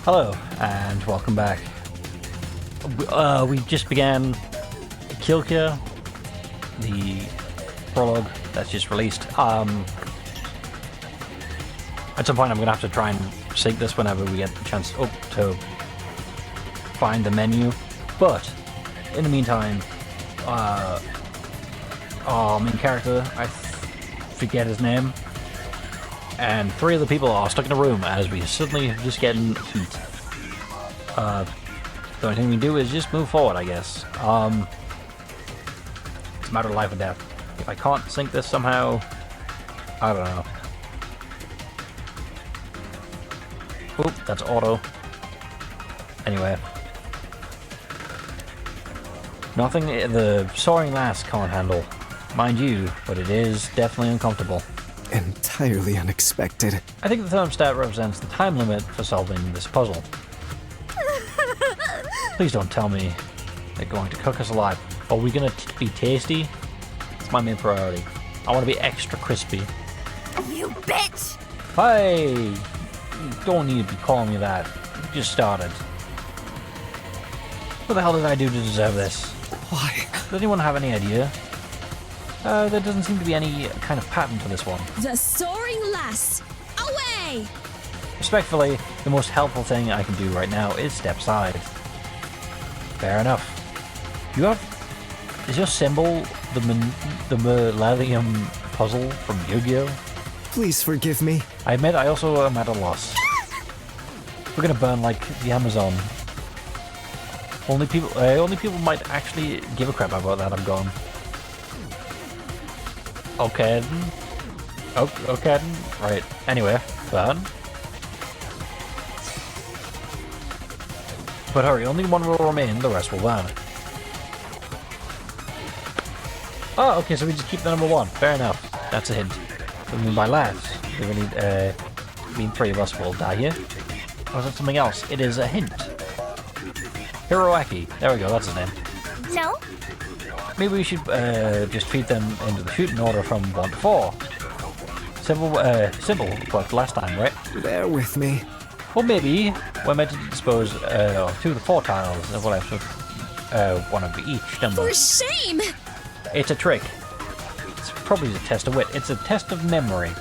Hello, and welcome back. We just began Kilkia, the prologue that's just released. At some point I'm going to have to try and sync this whenever we get the chance to find the menu. But, in the meantime, our main character, I forget his name, and 3 other people are stuck in a room as we suddenly just get heat. The only thing we do is just move forward, I guess. It's a matter of life and death. If I can't sync this somehow, I don't know. Oop, that's auto. Anyway. Nothing the soaring lass can't handle. Mind you, but it is definitely uncomfortable. Entirely unexpected. I think the thermostat represents the time limit for solving this puzzle. Please don't tell me they're going to cook us alive. Are we going to be tasty? It's my main priority. I want to be extra crispy. You bitch! Hey! You don't need to be calling me that. You just started. What the hell did I do to deserve this? Why? Does anyone have any idea? There doesn't seem to be any kind of pattern to this one. The soaring lass! Away! Respectfully, the most helpful thing I can do right now is step aside. Fair enough. You have... Is your symbol the Millennium puzzle from Yu-Gi-Oh? Please forgive me. I admit I also am at a loss. We're gonna burn like the Amazon. Only people might actually give a crap about that. I'm gone. Okay then. Okay then. Right. Anyway, burn. But hurry, only one will remain, the rest will burn. Oh, okay, so we just keep the number 1. Fair enough. That's a hint. I mean, by last, we really, 3 of us will die here. Or is it something else? It is a hint. Hiroaki. There we go, that's his name. No? Maybe we should just feed them into the shooting order from 1 to 4. Simple worked last time, right? Bear with me. Or maybe we're meant to dispose of 2 of the 4 tiles of what I have 1 of each number. For shame! It's a trick. It's probably a test of wit. It's a test of memory.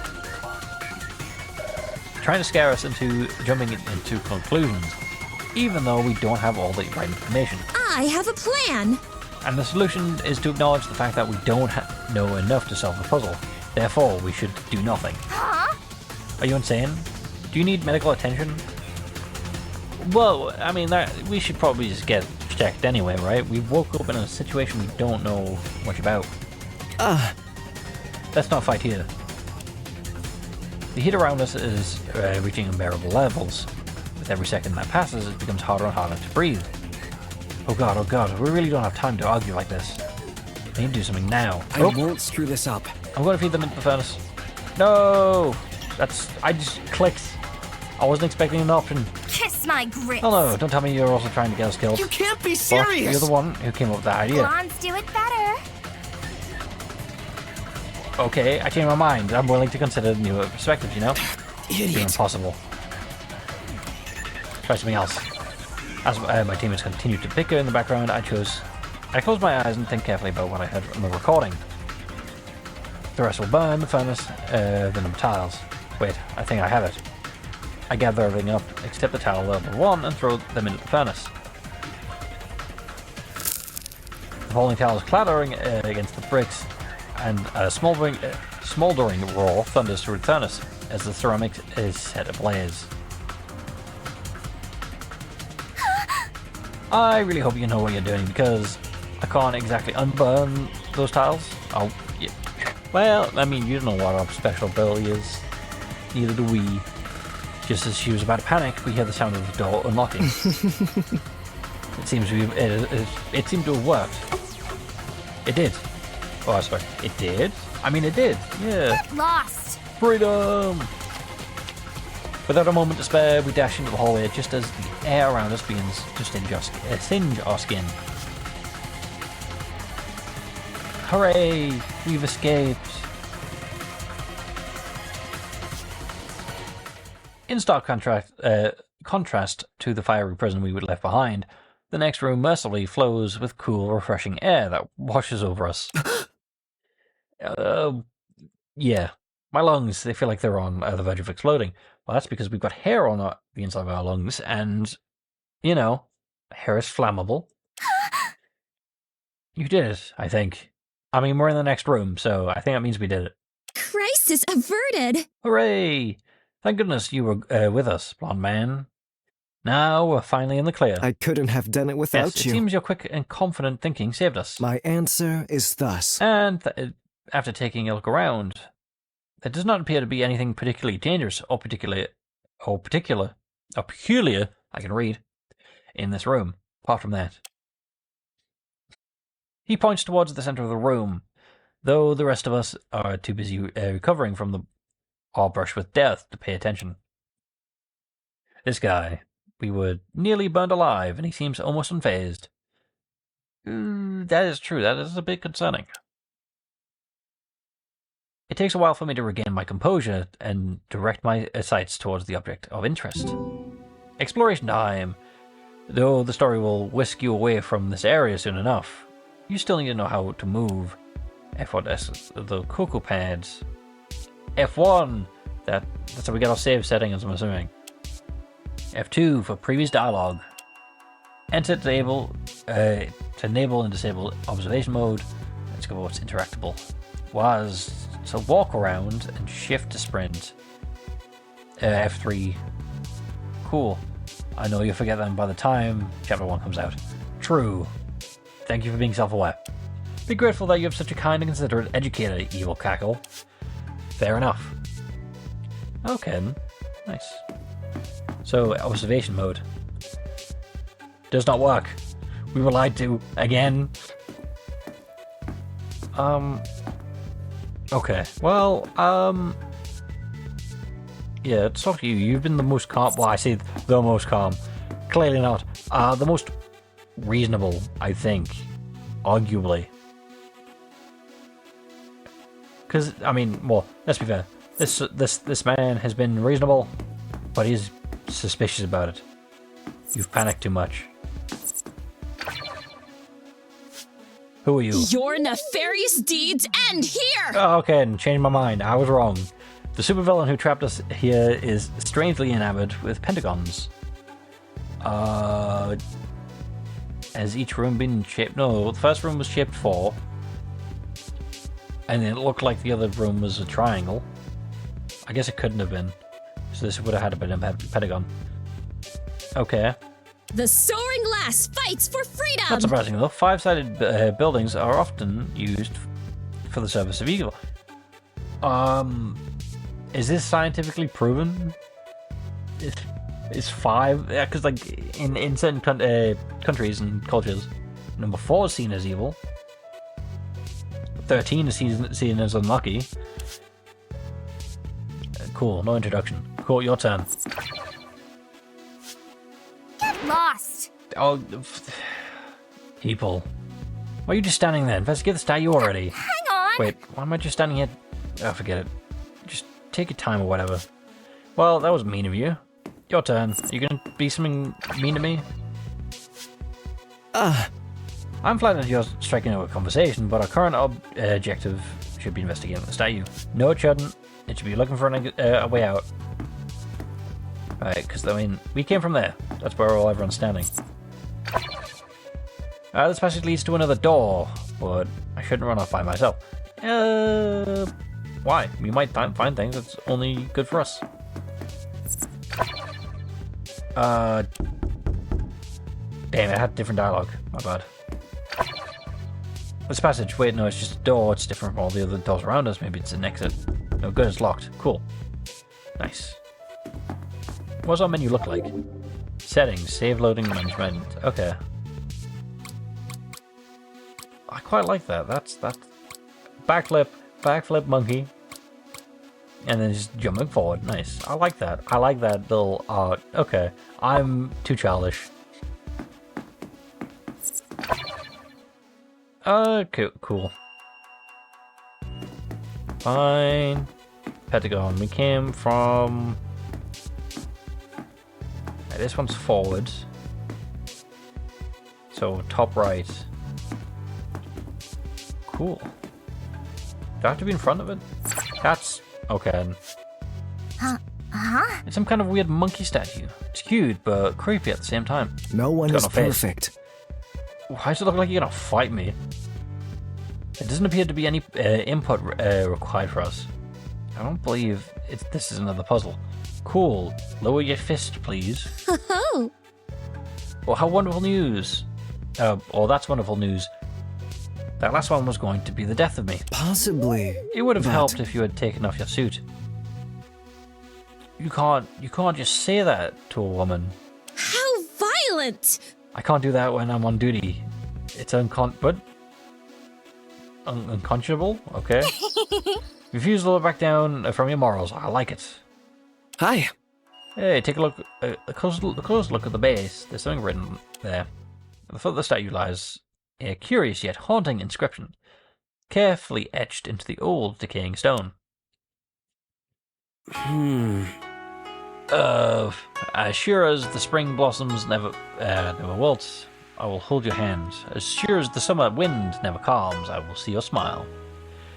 Trying to scare us into jumping into conclusions, even though we don't have all the right information. I have a plan! And the solution is to acknowledge the fact that we don't know enough to solve the puzzle. Therefore, we should do nothing. Huh? Are you insane? Do you need medical attention? Well, I mean, we should probably just get checked anyway, right? We woke up in a situation we don't know much about. Let's not fight here. The heat around us is reaching unbearable levels. With every second that passes, it becomes harder and harder to breathe. Oh god, we really don't have time to argue like this. We need to do something now. I won't screw this up. I'm going to feed them into the furnace. No! I just clicked. I wasn't expecting an option. Kiss my grits! Oh no, don't tell me you're also trying to get us killed. You can't be Well, serious! you're the one who came up with that idea. Blondes do it better. Okay, I changed my mind. I'm willing to consider newer perspectives, you know? You're Idiot. impossible. Try something else. As my teammates continued to bicker in the background, I closed my eyes and think carefully about what I heard on the recording. The rest will burn, the furnace, the number tiles. Wait, I think I have it. I gather everything up, except the tile level 1, and throw them into the furnace. The falling tiles clattering against the bricks, and a smoldering roar thunders through the furnace as the ceramic is set ablaze. I really hope you know what you're doing, because I can't exactly unburn those tiles. Oh, yeah. Well, I mean, you don't know what our special ability is. Neither do we. Just as she was about to panic, we hear the sound of the door unlocking. It seemed to have worked. It did. Oh, I swear. It did? I mean, it did. Yeah. Get lost! Freedom! Without a moment to spare, we dash into the hallway just as the air around us begins to singe our skin. Hooray! We've escaped! In stark contrast to the fiery prison we would left behind, the next room mercifully flows with cool, refreshing air that washes over us. Yeah. My lungs, they feel like they're on the verge of exploding. Well, that's because we've got hair on the inside of our lungs, and, you know, hair is flammable. You did it, I think. I mean, we're in the next room, so I think that means we did it. Crisis averted. Hooray! Thank goodness you were with us, blonde man. Now we're finally in the clear. I couldn't have done it without Yes, it you. seems your quick and confident thinking saved us. My answer is thus. And after taking a look around, there does not appear to be anything particularly dangerous or peculiar, I can read, in this room, apart from that. He points towards the center of the room, though the rest of us are too busy recovering from our brush with death to pay attention. This guy, we were nearly burned alive, and he seems almost unfazed. That is true, that is a bit concerning. It takes a while for me to regain my composure and direct my sights towards the object of interest. Exploration time! Though the story will whisk you away from this area soon enough, you still need to know how to move. F1, the cocoa pads. F1! That's how we get our save settings, I'm assuming. F2 for previous dialogue. Enter to enable and disable observation mode. Let's go what's interactable. Was to walk around and shift to sprint. F3. Cool. I know you'll forget them by the time Chapter 1 comes out. True. Thank you for being self-aware. Be grateful that you have such a kind and considerate educator, evil cackle. Fair enough. Okay then. Nice. So, observation mode. Does not work. We were lied to. Again. Okay. Well, yeah, it's up to you. You've been the most calm. Well, I say the most calm. Clearly not. The most reasonable, I think. Arguably. Because, I mean, well, let's be fair. This man has been reasonable, but he's suspicious about it. You've panicked too much. Who are you? Your nefarious deeds end here! Oh, okay, and changed my mind. I was wrong. The supervillain who trapped us here is strangely enamored with pentagons. Has each room been shaped? No, the first room was shaped 4. And it looked like the other room was a triangle. I guess it couldn't have been. So this would have had to be a pentagon. Okay. The soaring lass fights for freedom! Not surprising though. 5-sided buildings are often used for the service of evil. Is this scientifically proven? Is 5? Yeah, because like in certain countries and cultures, number 4 is seen as evil. 13 is seen as unlucky. Cool. No introduction. Cool. Your turn. Get lost! Oh, people. Why are you just standing there? Investigate the statue already. Hang on! Wait, why am I just standing here? Oh, forget it. Just take your time or whatever. Well, that was mean of you. Your turn. Are you gonna be something mean to me? I'm flattered you're striking out a conversation, but our current objective should be investigating the statue. No, it shouldn't. It should be looking for a way out. Right, because, I mean, we came from there. That's where everyone's standing. This passage leads to another door, but I shouldn't run off by myself. Why? We might find things that's only good for us. Damn, it had different dialogue. My bad. This passage, wait, no, it's just a door. It's different from all the other doors around us. Maybe it's an exit. No good, it's locked. Cool. Nice. What does our menu look like? Settings, save loading management. Okay. I quite like that. That's backflip monkey. And then just jumping forward. Nice. I like that. I like that little art. Okay. I'm too childish. Okay, cool. Fine. Pentagon. We came from... this one's forward. So top right. Cool. Do I have to be in front of it? That's okay. Huh? It's some kind of weird monkey statue. It's cute, but creepy at the same time. No one It's is got no face. perfect. Why does it look like you're gonna fight me? It doesn't appear to be any input required for us. I don't believe this is another puzzle. Cool. Lower your fist, please. Oh, Well, how wonderful news. Oh, that's wonderful news. That last one was going to be the death of me. Possibly. It would have But- helped if you had taken off your suit. You can't just say that to a woman. how violent! I can't do that when I'm on duty. It's unconscionable, okay? Refuse to lower back down from your morals. I like it. Hi. Hey, take a look, a close look at the base. There's something written there. At the foot of the statue lies a curious yet haunting inscription, carefully etched into the old, decaying stone. As sure as the spring blossoms never wilt, I will hold your hand. As sure as the summer wind never calms, I will see your smile.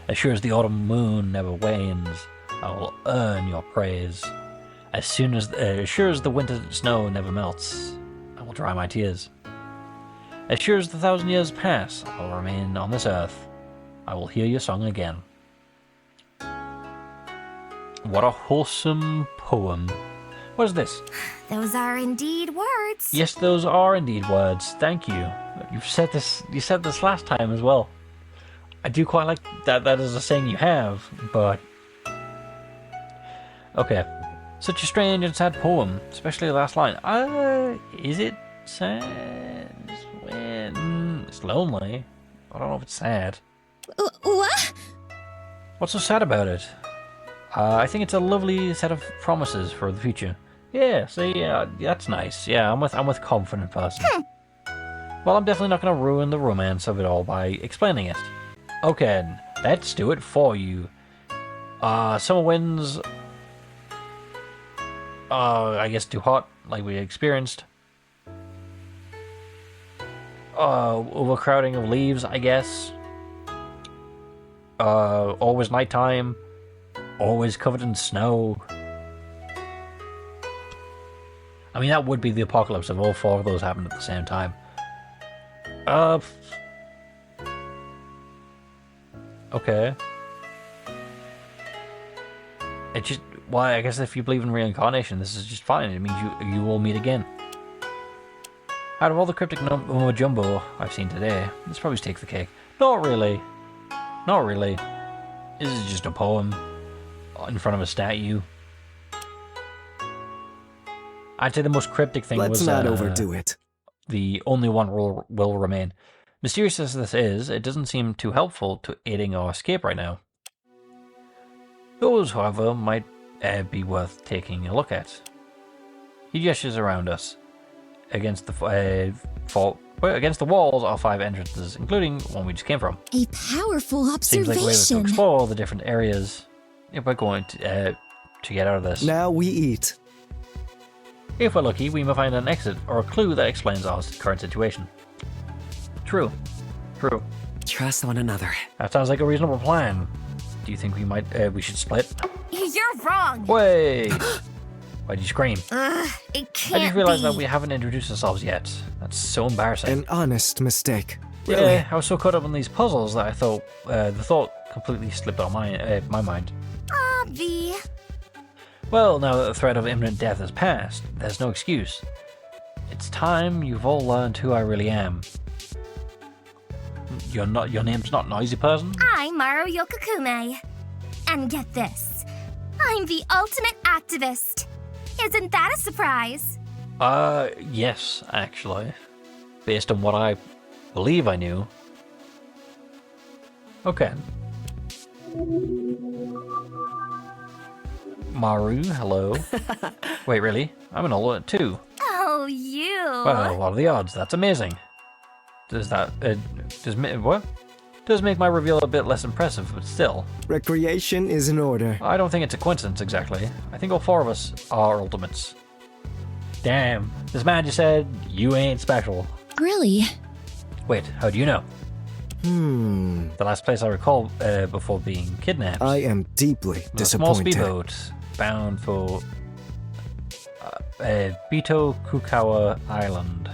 As sure as the autumn moon never wanes, I will earn your praise. As sure as the winter snow never melts, I will dry my tears. As sure as the 1,000 years pass, I will remain on this earth. I will hear your song again. What a wholesome poem. What is this? Those are indeed words. Yes, those are indeed words. Thank you. You said this last time as well. I do quite like that is a saying you have, but okay. Such a strange and sad poem, especially the last line. Is it sad? It's lonely. I don't know if it's sad. What? What's so sad about it? I think it's a lovely set of promises for the future. Yeah, see, that's nice. Yeah, I'm with confident person. Well, I'm definitely not going to ruin the romance of it all by explaining it. Okay, let's do it for you. Summer winds. I guess too hot, like we experienced. Overcrowding of leaves, I guess. Always nighttime. Always covered in snow. I mean, that would be the apocalypse if all four of those happened at the same time. Okay. It just... Why, I guess if you believe in reincarnation, this is just fine. It means you will meet again. Out of all the cryptic mumbo jumbo I've seen today, this probably takes the cake. Not really. Not really. This is just a poem in front of a statue. I'd say the most cryptic thing was... Let's not overdo it. The only one will remain. Mysterious as this is, it doesn't seem too helpful to aiding our escape right now. Those, however, might be worth taking a look at. He gestures around us. Against the walls are 5 entrances, including one we just came from. A powerful Seems like a way to observation. explore all the different areas if we're going to get out of this. Now we eat. If we're lucky, we may find an exit or a clue that explains our current situation. True. True. Trust one another. That sounds like a reasonable plan. Do you think we should split? You're wrong. Wait! Why'd you scream? It can't I just realized be. that we haven't introduced ourselves yet. That's so embarrassing. An honest mistake. Really? Yeah, I was so caught up in these puzzles that I thought the thought completely slipped on my mind. V. Well, now that the threat of imminent death has passed, there's no excuse. It's time you've all learned who I really am. Your name's not Noisy Person? I'm Maru Yokokume. And get this. I'm the ultimate activist. Isn't that a surprise? Yes, actually. Based on what I believe I knew. Okay. Maru, hello. Wait, really? I'm an alternate too. Oh, you. Well, what are the odds? That's amazing. Does that... what? Does make my reveal a bit less impressive, but still. Recreation is in order. I don't think it's a coincidence, exactly. I think all 4 of us are ultimates. Damn. This man just said, you ain't special. Really? Wait, how do you know? Hmm. The last place I recall before being kidnapped. I am deeply was a small disappointed. speedboat bound for Bito Kukawa Island.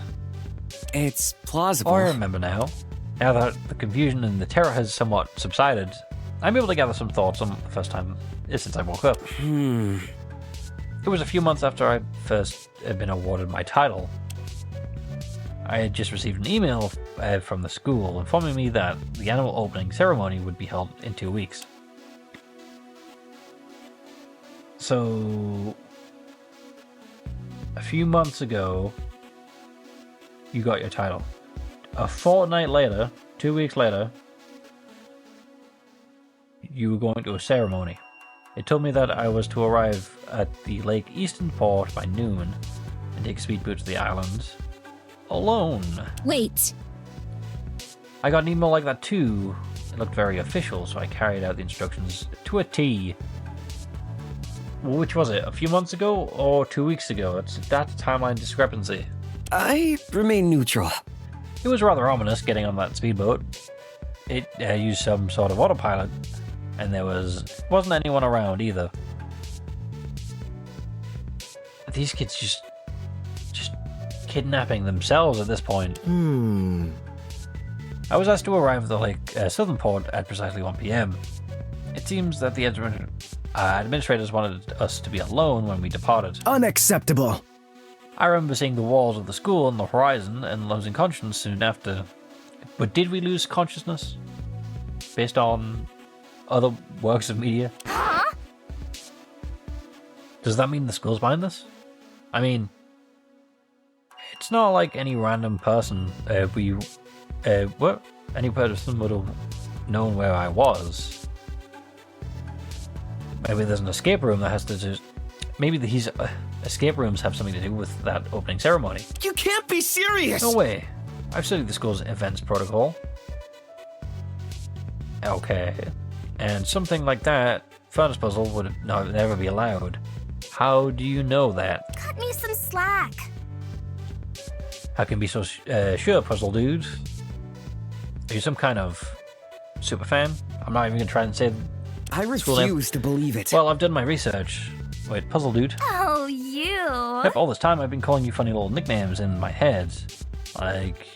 It's plausible. Oh, I remember now. Now that the confusion and the terror has somewhat subsided, I'm able to gather some thoughts on the first time since I woke up. It was a few months after I first had been awarded my title. I had just received an email from the school informing me that the annual opening ceremony would be held in 2 weeks. So, a few months ago, you got your title. A fortnight later, 2 weeks later, you were going to a ceremony. It told me that I was to arrive at the Lake Easton port by noon and take a speedboat to the islands alone. Wait. I got an email like that too. It looked very official, so I carried out the instructions to a T. Which was it? A few months ago or 2 weeks ago? It's that timeline discrepancy. I remain neutral. It was rather ominous getting on that speedboat. It used some sort of autopilot, and there wasn't anyone around either. These kids just kidnapping themselves at this point. I was asked to arrive at the Lake Southern Port at precisely 1 p.m. It seems that the administrators wanted us to be alone when we departed. Unacceptable. I remember seeing the walls of the school on the horizon and losing consciousness soon after. But did we lose consciousness? Based on other works of media? Huh? Does that mean the school's behind this? I mean, it's not like any random person any person would have known where I was. Maybe there's an escape room that has to just... Maybe these escape rooms have something to do with that opening ceremony. You can't be serious! No way. I've studied the school's events protocol. Okay. And something like that, furnace puzzle, would never be allowed. How do you know that? Cut me some slack. How can you be so sure, puzzle dude? Are you some kind of super fan? I'm not even gonna try and say... I School name. refuse to believe it. Well, I've done my research. Wait, puzzle dude? Oh, you. Yep, all this time I've been calling you funny little nicknames in my head. Like...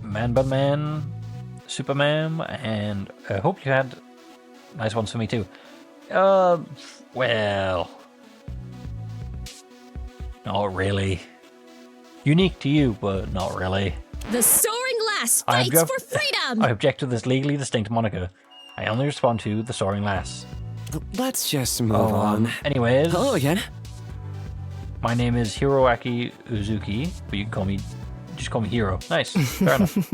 Man Bun Man, Superman, and I hope you had nice ones for me too. Well... Not really. Unique to you, but not really. The Soaring Lass I fights object- for freedom! I object to this legally distinct moniker. I only respond to the Soaring Lass. Let's just move on. Anyways, Hello again. my name is Hiroaki Uzuki, but you can just call me Hiro. Nice, fair enough.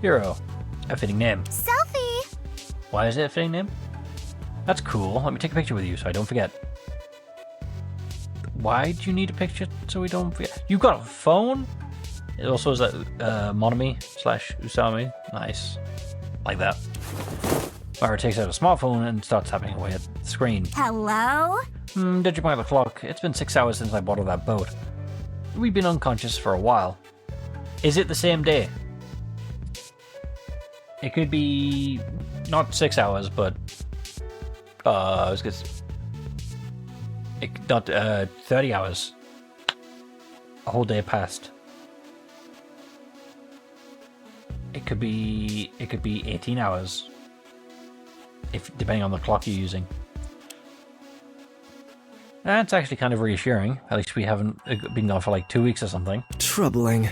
Hiro, a fitting name. Selfie. Why is it a fitting name? That's cool. Let me take a picture with you so I don't forget. Why do you need a picture so we don't forget? You got a phone? It also is that Monami/Usami. Nice. Like that. Myra takes out a smartphone and starts tapping away at the screen. Hello? Judging by the clock, it's been 6 hours since I boarded that boat. We've been unconscious for a while. Is it the same day? It could be not 6 hours, but I was gonna not 30 hours. A whole day passed. It could be 18 hours. If depending on the clock you're using. That's actually kind of reassuring. At least we haven't been gone for like 2 weeks or something. Troubling.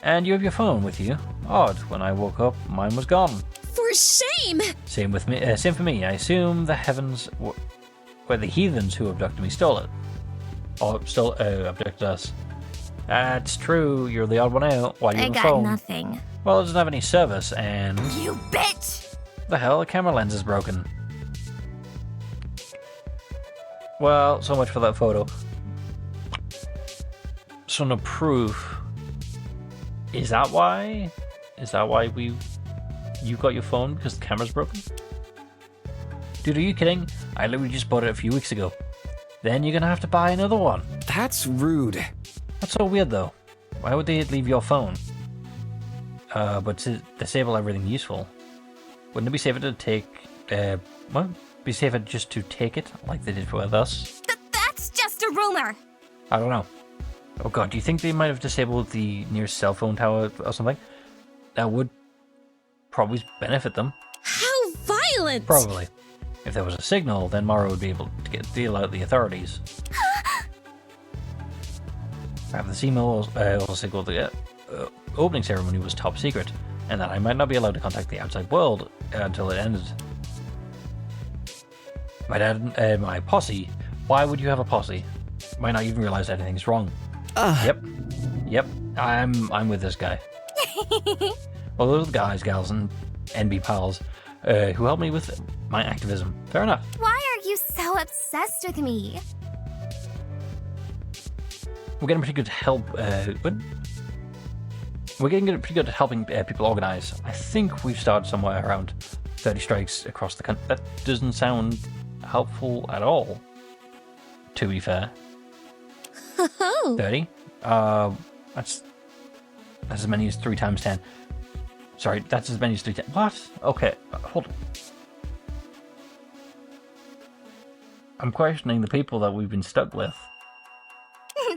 And you have your phone with you. Odd. When I woke up, mine was gone. For shame! Same with me. Same for me. I assume the heavens were the heathens who abducted me stole it, or still abducted us. That's true. You're the odd one out. Why do you I have a got phone? nothing. Well, it doesn't have any service, and You bitch! the hell, the camera lens is broken. Well, so much for that photo. So no proof. Is that why? Is that why you got your phone because the camera's broken? Dude, are you kidding? I literally just bought it a few weeks ago. Then you're gonna have to buy another one. That's rude. That's so weird, though. Why would they leave your phone? But to disable everything useful. Wouldn't it be safer to take... well, be safer just to take it, like they did with us? That's just a rumor. I don't know. Oh god, do you think they might have disabled the nearest cell phone tower or something? That would probably benefit them. How violent! Probably. If there was a signal, then Mara would be able to deal out the authorities. Have the email also signaled the opening ceremony was top secret, and that I might not be allowed to contact the outside world until it ended. My dad and my posse. Why would you have a posse? Might not even realize anything's wrong. Yep. I'm with this guy. Well, those are the guys, gals, and NB pals who helped me with my activism. Fair enough. Why are you so obsessed with me? We're getting pretty good help. We're getting pretty good at helping people organize. I think we've started somewhere around 30 strikes across the country. That doesn't sound helpful at all, to be fair. 30? That's as many as 3 times 10. Sorry, that's as many as 3 times. What? Okay, hold on. I'm questioning the people that we've been stuck with.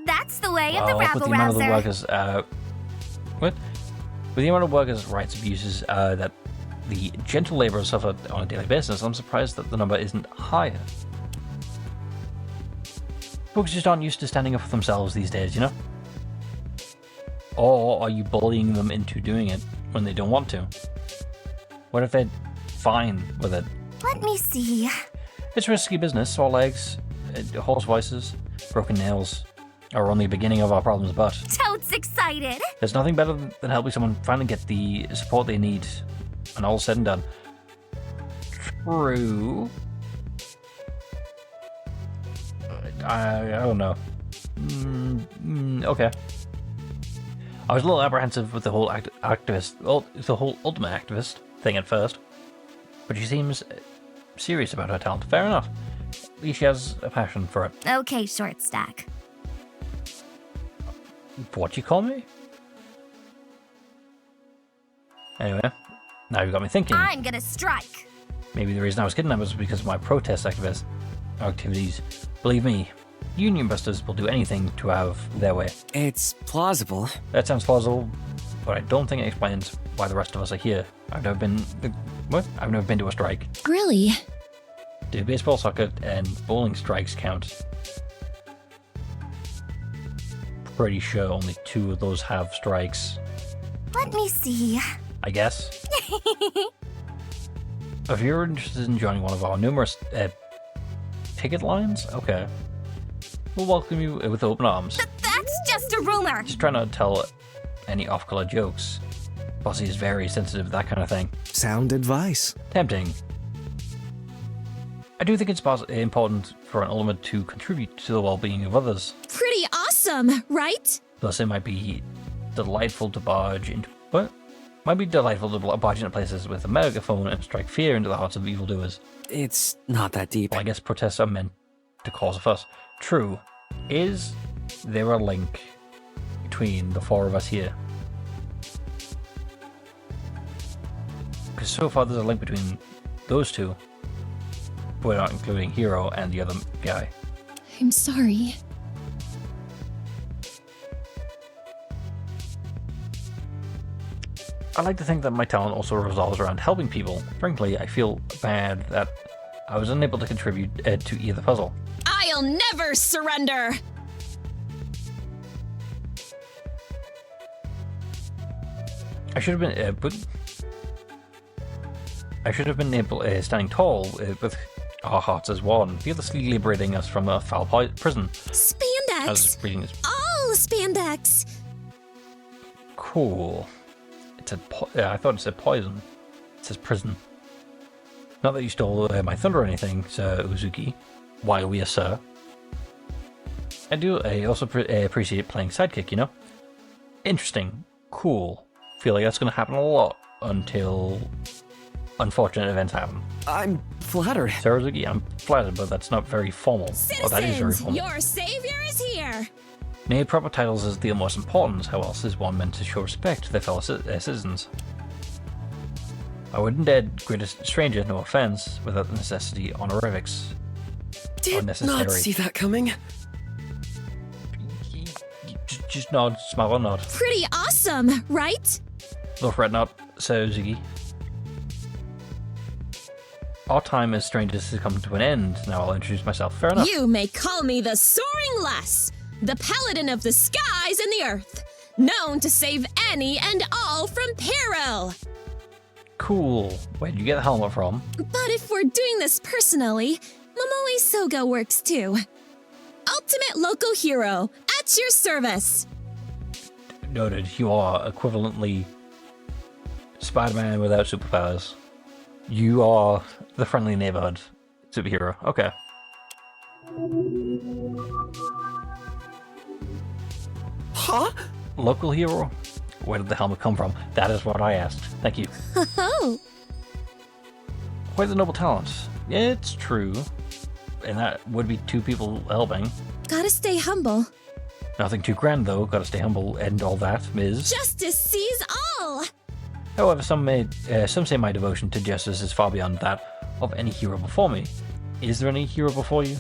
That's the way of the With the amount of the rabble-rouser. workers, what? With the amount of workers' rights abuses that the gentle labourers suffer on a daily basis, I'm surprised that the number isn't higher. Folks just aren't used to standing up for themselves these days, you know? Or are you bullying them into doing it when they don't want to? What if they're fine with it? Let me see. It's risky business. Sore legs, hoarse voices, broken nails are only the beginning of our problems, but Toad's excited. there's nothing better than helping someone finally get the support they need, and all said and done. True. I don't know. Okay. I was a little apprehensive with the whole the whole ultimate activist thing at first, but she seems serious about her talent. Fair enough. At least she has a passion for it. Okay, short stack. What you call me? Anyway, now you've got me thinking. I'm gonna strike. Maybe the reason I was kidnapped was because of my protest activities. Believe me, union busters will do anything to have their way. It's plausible. That sounds plausible, but I don't think it explains why the rest of us are here. I've never been... What? I've never been to a strike. Really? Do baseball, soccer, and bowling strikes count? Pretty sure only 2 of those have strikes. Let me see. I guess. If you're interested in joining one of our numerous picket lines, okay. We'll welcome you with open arms. That's just a rumor. Just try not to tell any off-color jokes. Bossy is very sensitive to that kind of thing. Sound advice. Tempting. I do think it's important for an ultimate to contribute to the well-being of others. Pretty awesome, right? Thus, it might be delightful to barge into... What? Might be delightful to barge into places with a megaphone and strike fear into the hearts of evildoers. It's not that deep. Well, I guess protests are meant to cause a fuss. True. Is there a link between the 4 of us here? Because so far there's a link between those 2. But we're not including Hero and the other guy. I'm sorry. I like to think that my talent also revolves around helping people. Frankly, I feel bad that I was unable to contribute to either puzzle. I'll never surrender! I should have been, I should have been able, standing tall with our hearts as one, fearlessly liberating us from a foul prison. I was Spandex! reading this. All spandex! Cool. It said, I thought it said poison. It says prison. Not that you stole my thunder or anything, Sir Uzuki. While we are sir. I also appreciate playing sidekick, you know? Interesting. Cool. Feel like that's going to happen a lot until unfortunate events happen. I'm flattered. Sir Uzuki, I'm flattered, but that's not very formal. Citizens, Oh, that is very formal. your savior is here! here. Nay, proper titles is the most important. How else is one meant to show respect to their fellow citizens? I wouldn't dare greet a stranger, no offense, without the necessity honorifics. Did not Unnecessary. see that coming. Just nod, smile or nod. Pretty awesome, right? No fret not, Sir Ziggy. Our time as strangers has come to an end. Now I'll introduce myself. Fair enough. You may call me the Soaring Lass, the paladin of the skies and the earth, known to save any and all from peril. Cool. Where'd you get the helmet from? But if we're doing this personally, Momoe Soga works too. Ultimate local hero, at your service. Noted. You are equivalently Spider-Man without superpowers. You are the friendly neighborhood superhero. Okay. Huh? Local hero? Where did the helmet come from? That is what I asked. Thank you. Oh, Quite the noble talent. Yeah, it's true. And that would be two people helping. gotta stay humble. Nothing too grand though. Gotta stay humble and all that, Ms. Justice sees all. However, some say my devotion to justice is far beyond that of any hero before me. Is there any hero before you?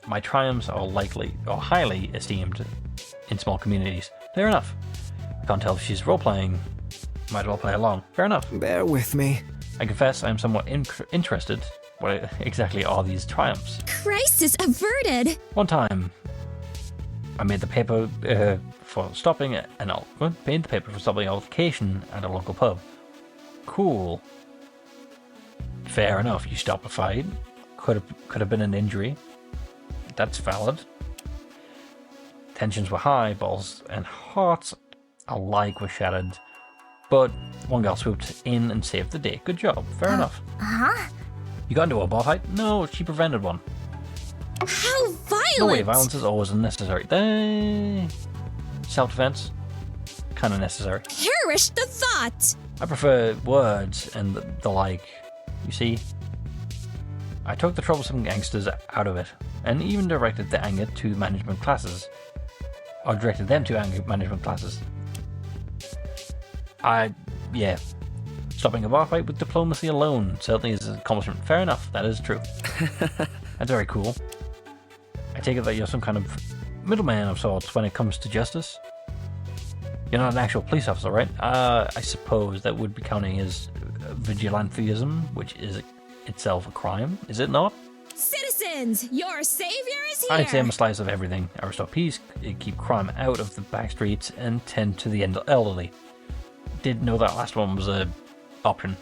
My triumphs are likely or highly esteemed in small communities. Fair enough. I can't tell if she's role-playing. Might as well play along. Fair enough. Bear with me. I confess I am somewhat interested. What exactly are these triumphs? Crisis averted. One time, I made the paper for stopping paid the paper for stopping altercation at a local pub. Cool. Fair enough. You stopped a fight. Could have been an injury. That's valid. Tensions were high. Balls and hearts alike were shattered. But one girl swooped in and saved the day. Good job. Fair enough. Huh? You got into a bar fight? No, she prevented one. How violent! No way, violence is always unnecessary. Self-defense? Kind of necessary. Perish the thought! I prefer words and the like. You see? I took the troublesome gangsters out of it, and even directed the anger to management classes. Or directed them to anger management classes. Yeah. Stopping a bar fight with diplomacy alone certainly is an accomplishment. Fair enough, that is true. That's very cool. I take it that you're some kind of middleman of sorts when it comes to justice. You're not an actual police officer, right? I suppose that would be counting as vigilantism, which is itself a crime, is it not? Citizens, your savior is here! I'd say I'm a slice of everything. I restore peace, keep crime out of the back streets, and tend to the elderly. Did know that last one was a option.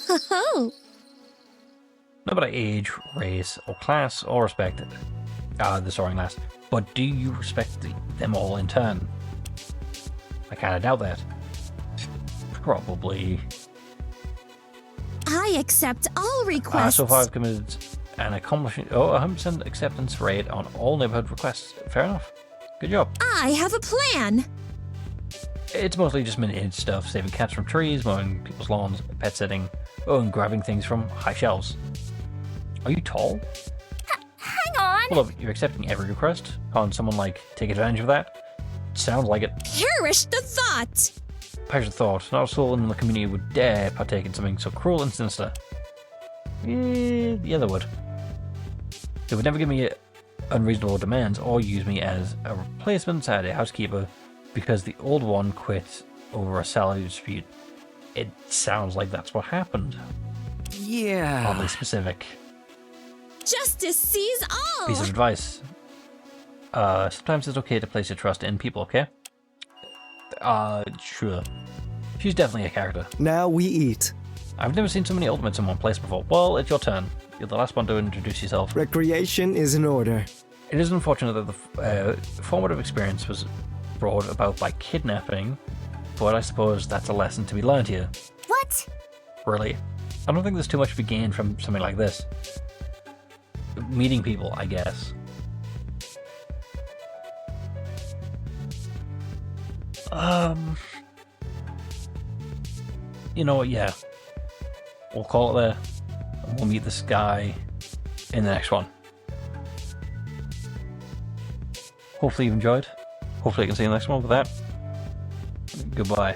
Oh, Not about age, race, or class, or respect the Soaring Lass, but do you respect them all in turn? I kinda doubt that. Probably. I accept all requests. So far I've committed an accomplishing 100% acceptance rate on all neighborhood requests. Fair enough. Good job. I have a plan. It's mostly just managed stuff, saving cats from trees, mowing people's lawns, pet sitting, and grabbing things from high shelves. Are you tall? Hang on. Well, look, you're accepting every request. Can't someone, take advantage of that? Sounds like it. Perish the thought. Perish the thought. Not a soul in the community would dare partake in something so cruel and sinister. Yeah, they would. They would never give me unreasonable demands or use me as a replacement Saturday housekeeper because the old one quit over a salary dispute. It sounds like that's what happened. Yeah. Oddly specific. Justice sees all. Piece of advice. Sometimes it's okay to place your trust in people, okay? Sure. She's definitely a character. Now we eat. I've never seen so many ultimates in one place before. Well, it's your turn. You're the last one to introduce yourself. Recreation is in order. It is unfortunate that the formative experience was brought about by kidnapping, but I suppose that's a lesson to be learned here. What? Really. I don't think there's too much to be gained from something like this. Meeting people, I guess. You know what, yeah. We'll call it there. And we'll meet this guy in the next one. Hopefully you've enjoyed. Hopefully I can see you next one. With that, goodbye.